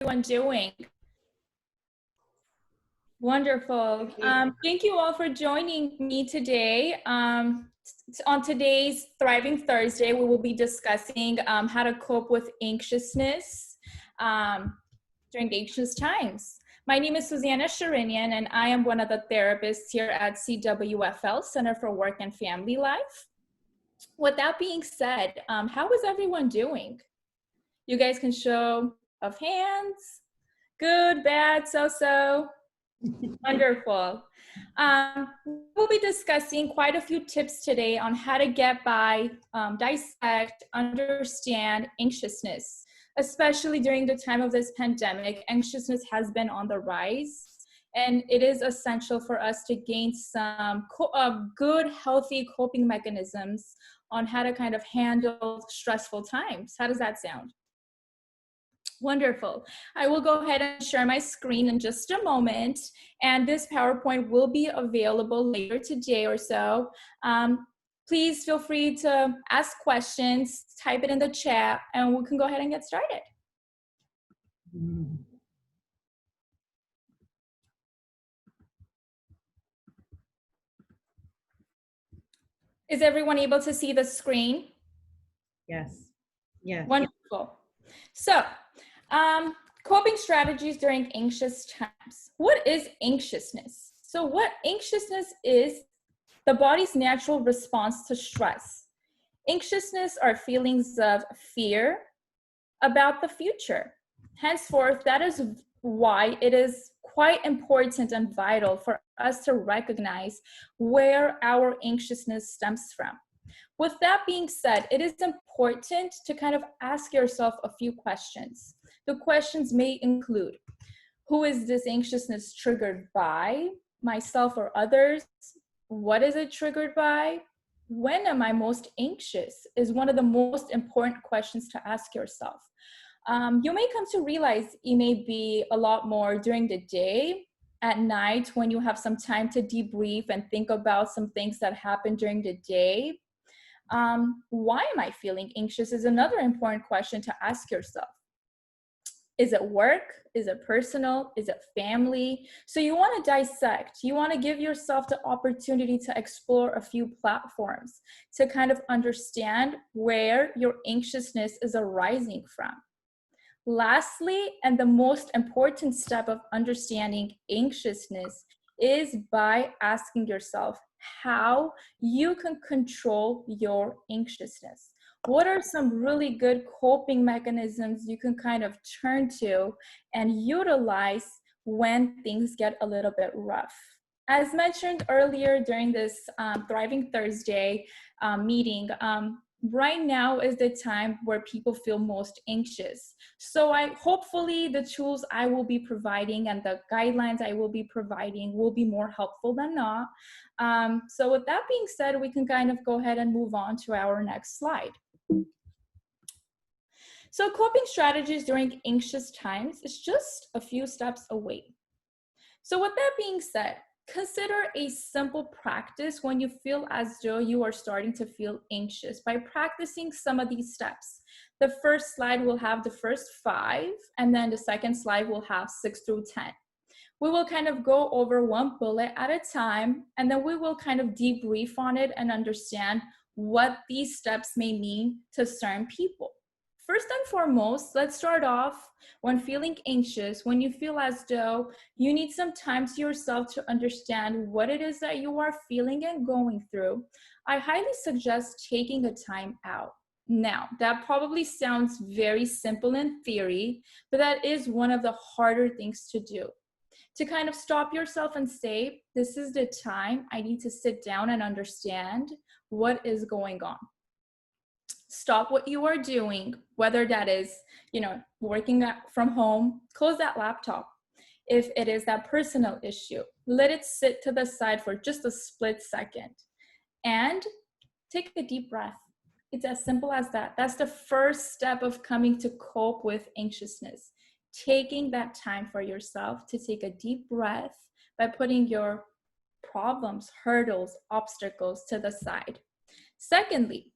everyone doing? Wonderful. Thank you all for joining me today. On today's Thriving Thursday, we will be discussing how to cope with anxiousness during anxious times. My name is Syuzanna Shirinyan, and I am one of the therapists here at CWFL, Center for Work and Family Life. With that being said, how is everyone doing? You guys can show of hands. Good, bad, so-so. Wonderful. We'll be discussing quite a few tips today on how to get by, dissect, understand anxiousness. Especially during the time of this pandemic, anxiousness has been on the rise, and it is essential for us to gain some good, healthy coping mechanisms on how to kind of handle stressful times. How does that sound? Wonderful. I will go ahead and share my screen in just a moment, and this PowerPoint will be available later today or so. Please feel free to ask questions, type it in the chat, and we can go ahead and get started. Is everyone able to see the screen? Yes. Yes. Wonderful. So, coping strategies during anxious times. What is anxiousness? So what anxiousness is the body's natural response to stress. Anxiousness are feelings of fear about the future. Henceforth, that is why it is quite important and vital for us to recognize where our anxiousness stems from. With that being said, it is important to kind of ask yourself a few questions. The questions may include, who is this anxiousness triggered by? Myself or others? What is it triggered by? When am I most anxious is one of the most important questions to ask yourself. You may come to realize it may be a lot more during the day, at night when you have some time to debrief and think about some things that happened during the day. Why am I feeling anxious is another important question to ask yourself. Is it work? Is it personal? Is it family? So you want to dissect. You want to give yourself the opportunity to explore a few platforms to kind of understand where your anxiousness is arising from. Lastly, and the most important step of understanding anxiousness is by asking yourself how you can control your anxiousness. What are some really good coping mechanisms you can kind of turn to and utilize when things get a little bit rough? As mentioned earlier during this Thriving Thursday meeting, right now is the time where people feel most anxious. So hopefully the tools I will be providing and the guidelines I will be providing will be more helpful than not. So with that being said, we can kind of go ahead and move on to our next slide. So coping strategies during anxious times is just a few steps away. So with that being said, consider a simple practice when you feel as though you are starting to feel anxious by practicing some of these steps. The first slide will have the first 5, and then the second slide will have 6 through 10. We will kind of go over one bullet at a time, and then we will kind of debrief on it and understand what these steps may mean to certain people. First and foremost, let's start off when feeling anxious, when you feel as though you need some time to yourself to understand what it is that you are feeling and going through. I highly suggest taking a time out. Now, that probably sounds very simple in theory, but that is one of the harder things to do. To kind of stop yourself and say, this is the time I need to sit down and understand what is going on. Stop what you are doing, whether that is, working from home, close that laptop. If it is that personal issue, let it sit to the side for just a split second and take a deep breath. It's as simple as that. That's the first step of coming to cope with anxiousness. Taking that time for yourself to take a deep breath by putting your problems, hurdles, obstacles to the side. Secondly,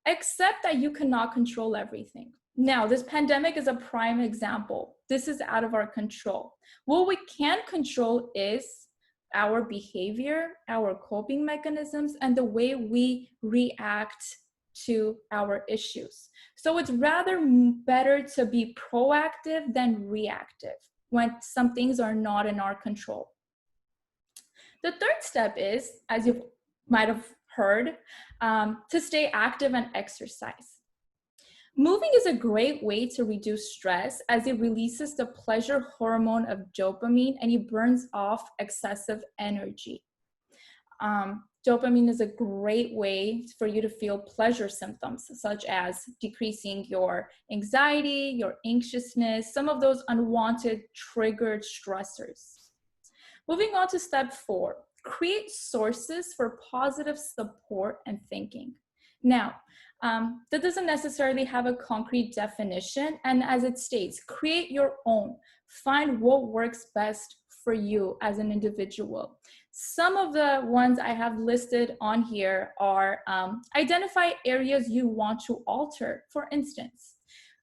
accept that you cannot control everything. Now, this pandemic is a prime example. This is out of our control. What we can control is our behavior, our coping mechanisms, and the way we react to our issues. So it's rather better to be proactive than reactive when some things are not in our control. The third step is, as you might have heard, to stay active and exercise. Moving is a great way to reduce stress as it releases the pleasure hormone of dopamine and it burns off excessive energy. Dopamine is a great way for you to feel pleasure symptoms, such as decreasing your anxiety, your anxiousness, some of those unwanted triggered stressors. Moving on to step 4, create sources for positive support and thinking. Now, that doesn't necessarily have a concrete definition, and as it states, create your own. Find what works best for you as an individual. Some of the ones I have listed on here are identify areas you want to alter. For instance,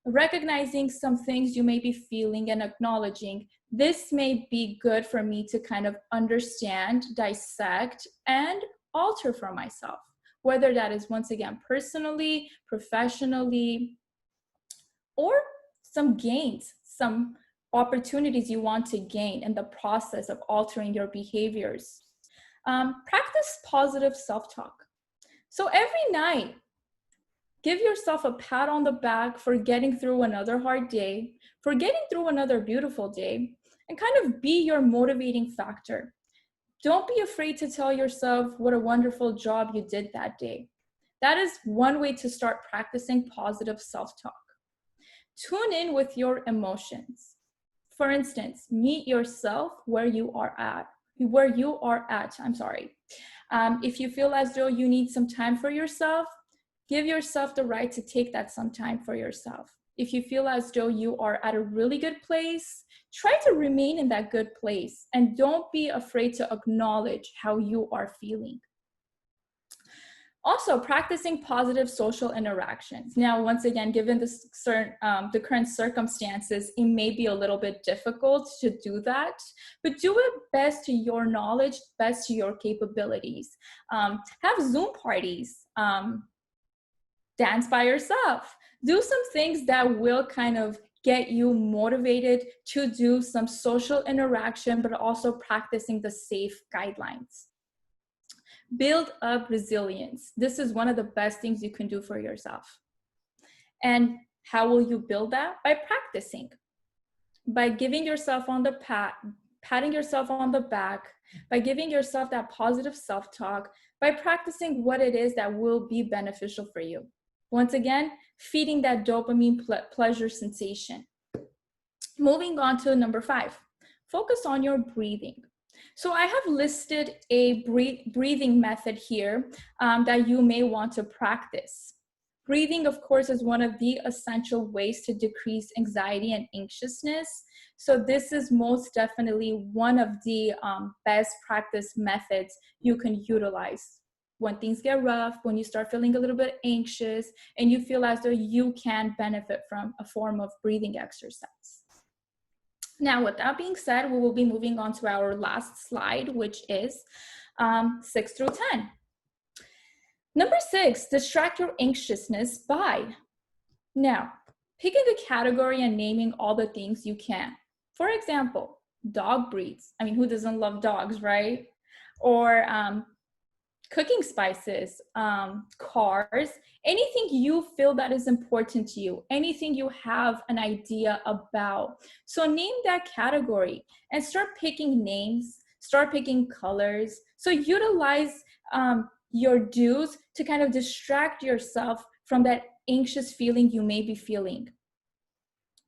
recognizing some things you may be feeling and acknowledging, this may be good for me to kind of understand, dissect, and alter for myself. Whether that is, once again, personally, professionally, or some gains, some opportunities you want to gain in the process of altering your behaviors. Practice positive self-talk. So every night, give yourself a pat on the back for getting through another hard day, for getting through another beautiful day, and kind of be your motivating factor. Don't be afraid to tell yourself what a wonderful job you did that day. That is one way to start practicing positive self-talk. Tune in with your emotions. For instance, meet yourself where you are at. If you feel as though you need some time for yourself, give yourself the right to take that some time for yourself. If you feel as though you are at a really good place, try to remain in that good place and don't be afraid to acknowledge how you are feeling. Also, practicing positive social interactions. Now, once again, given the current circumstances, it may be a little bit difficult to do that, but do it best to your knowledge, best to your capabilities. Have Zoom parties, dance by yourself, do some things that will kind of get you motivated to do some social interaction, but also practicing the safe guidelines. Build up resilience. This is one of the best things you can do for yourself. And how will you build that? By practicing, by giving yourself on the patting yourself on the back, by giving yourself that positive self-talk, by practicing what it is that will be beneficial for you. Once again, feeding that dopamine pleasure sensation. Moving on to number 5, focus on your breathing. So I have listed a breathing method here that you may want to practice. Breathing, of course, is one of the essential ways to decrease anxiety and anxiousness. So this is most definitely one of the best practice methods you can utilize when things get rough, when you start feeling a little bit anxious, and you feel as though you can benefit from a form of breathing exercise. Now, with that being said, we will be moving on to our last slide, which is 6 through 10. Number 6, distract your anxiousness by. Now, picking a category and naming all the things you can. For example, dog breeds. I mean, who doesn't love dogs, right? Or cooking spices, cars, anything you feel that is important to you, anything you have an idea about. So name that category and start picking names, start picking colors. So utilize your do's to kind of distract yourself from that anxious feeling you may be feeling.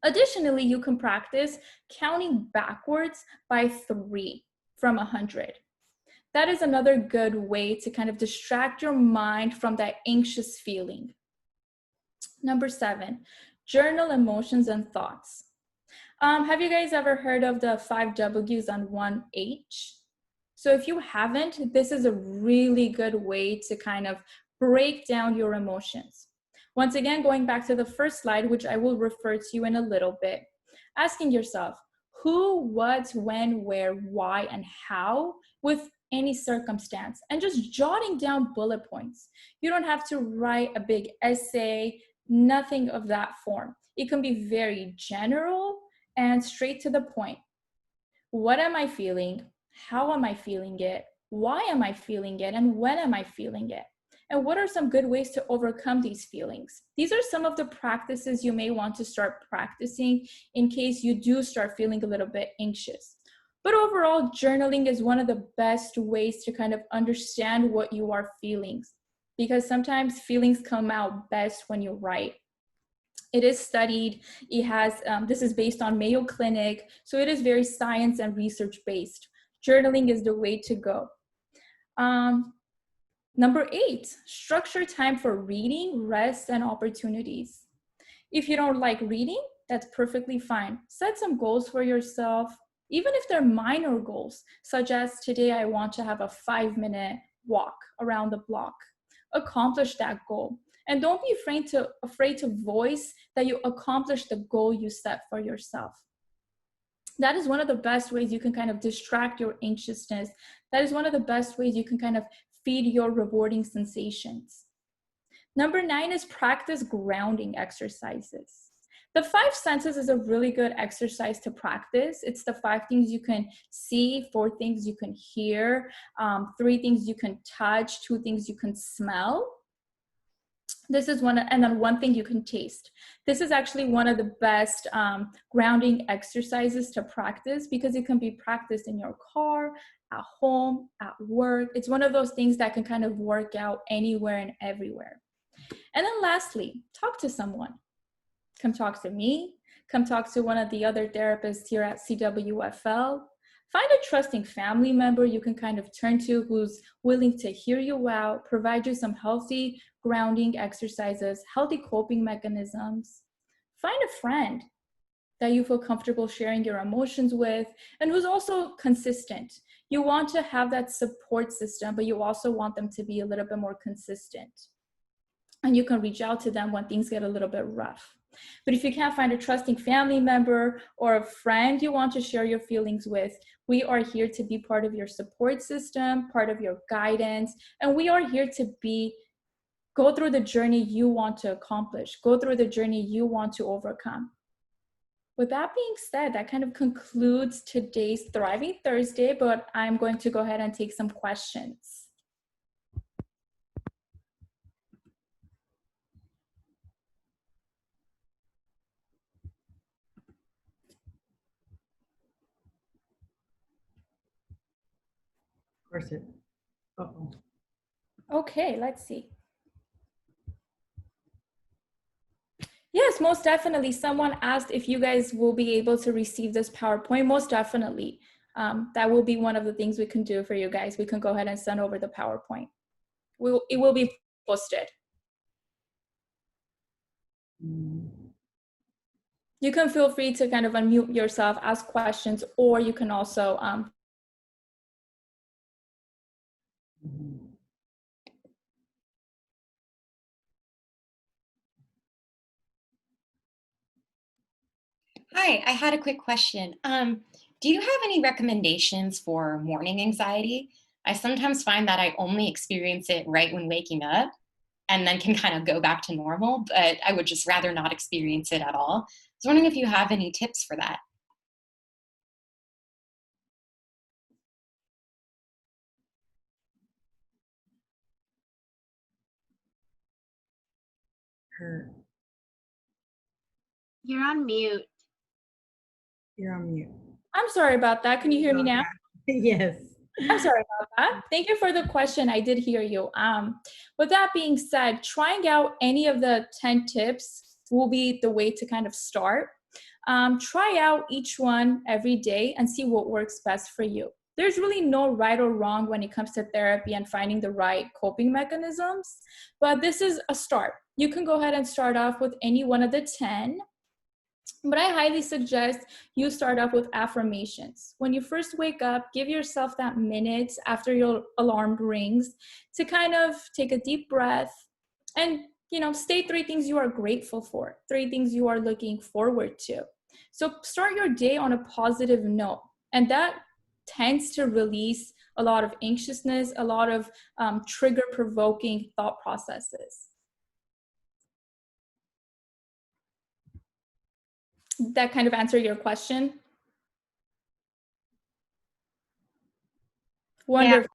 Additionally, you can practice counting backwards by 3 from 100. That is another good way to kind of distract your mind from that anxious feeling. Number 7, journal emotions and thoughts. Have you guys ever heard of the 5 W's and 1 H? So if you haven't, this is a really good way to kind of break down your emotions. Once again, going back to the first slide, which I will refer to you in a little bit, asking yourself who, what, when, where, why, and how with any circumstance, and just jotting down bullet points. You don't have to write a big essay, nothing of that form. It can be very general and straight to the point. What am I feeling? How am I feeling it? Why am I feeling it? And when am I feeling it? And what are some good ways to overcome these feelings? These are some of the practices you may want to start practicing in case you do start feeling a little bit anxious. But overall, journaling is one of the best ways to kind of understand what you are feeling, because sometimes feelings come out best when you write. It is studied. It has, this is based on Mayo Clinic, so it is very science and research based. Journaling is the way to go. Number 8, structure time for reading, rest, and opportunities. If you don't like reading, that's perfectly fine. Set some goals for yourself, even if they're minor goals, such as today I want to have a 5-minute walk around the block. Accomplish that goal. And don't be afraid to voice that you accomplished the goal you set for yourself. That is one of the best ways you can kind of distract your anxiousness. That is one of the best ways you can kind of feed your rewarding sensations. Number 9 is practice grounding exercises. The 5 senses is a really good exercise to practice. It's the 5 things you can see, 4 things you can hear, 3 things you can touch, 2 things you can smell. This is one, and then 1 thing you can taste. This is actually one of the best grounding exercises to practice because it can be practiced in your car, at home, at work. It's one of those things that can kind of work out anywhere and everywhere. And then lastly, talk to someone. Come talk to me. Come talk to one of the other therapists here at CWFL. Find a trusting family member you can kind of turn to who's willing to hear you out, provide you some healthy grounding exercises, healthy coping mechanisms. Find a friend that you feel comfortable sharing your emotions with and who's also consistent. You want to have that support system, but you also want them to be a little bit more consistent. And you can reach out to them when things get a little bit rough. But if you can't find a trusting family member or a friend you want to share your feelings with, we are here to be part of your support system, part of your guidance, and we are here to go through the journey you want to accomplish, go through the journey you want to overcome. With that being said, that kind of concludes today's Thriving Thursday, but I'm going to go ahead and take some questions. Of course it. Uh-oh. Okay, let's see. Yes, most definitely. Someone asked if you guys will be able to receive this PowerPoint. Most definitely. That will be one of the things we can do for you guys. We can go ahead and send over the PowerPoint. It will be posted. You can feel free to kind of unmute yourself, ask questions, or you can also Hi, I had a quick question. Do you have any recommendations for morning anxiety? I sometimes find that I only experience it right when waking up and then can kind of go back to normal, but I would just rather not experience it at all. I was wondering if you have any tips for that. Her. You're on mute. You're on mute. I'm sorry about that. Can you hear me now? Yes. I'm sorry about that. Thank you for the question. I did hear you. With that being said, trying out any of the 10 tips will be the way to kind of start. Try out each one every day and see what works best for you. There's really no right or wrong when it comes to therapy and finding the right coping mechanisms, but this is a start. You can go ahead and start off with any one of the 10. But I highly suggest you start off with affirmations. When you first wake up, give yourself that minute after your alarm rings to kind of take a deep breath and state 3 things you are grateful for, 3 things you are looking forward to. So start your day on a positive note, and that tends to release a lot of anxiousness, a lot of trigger-provoking thought processes. Did that kind of answer your question? Wonderful.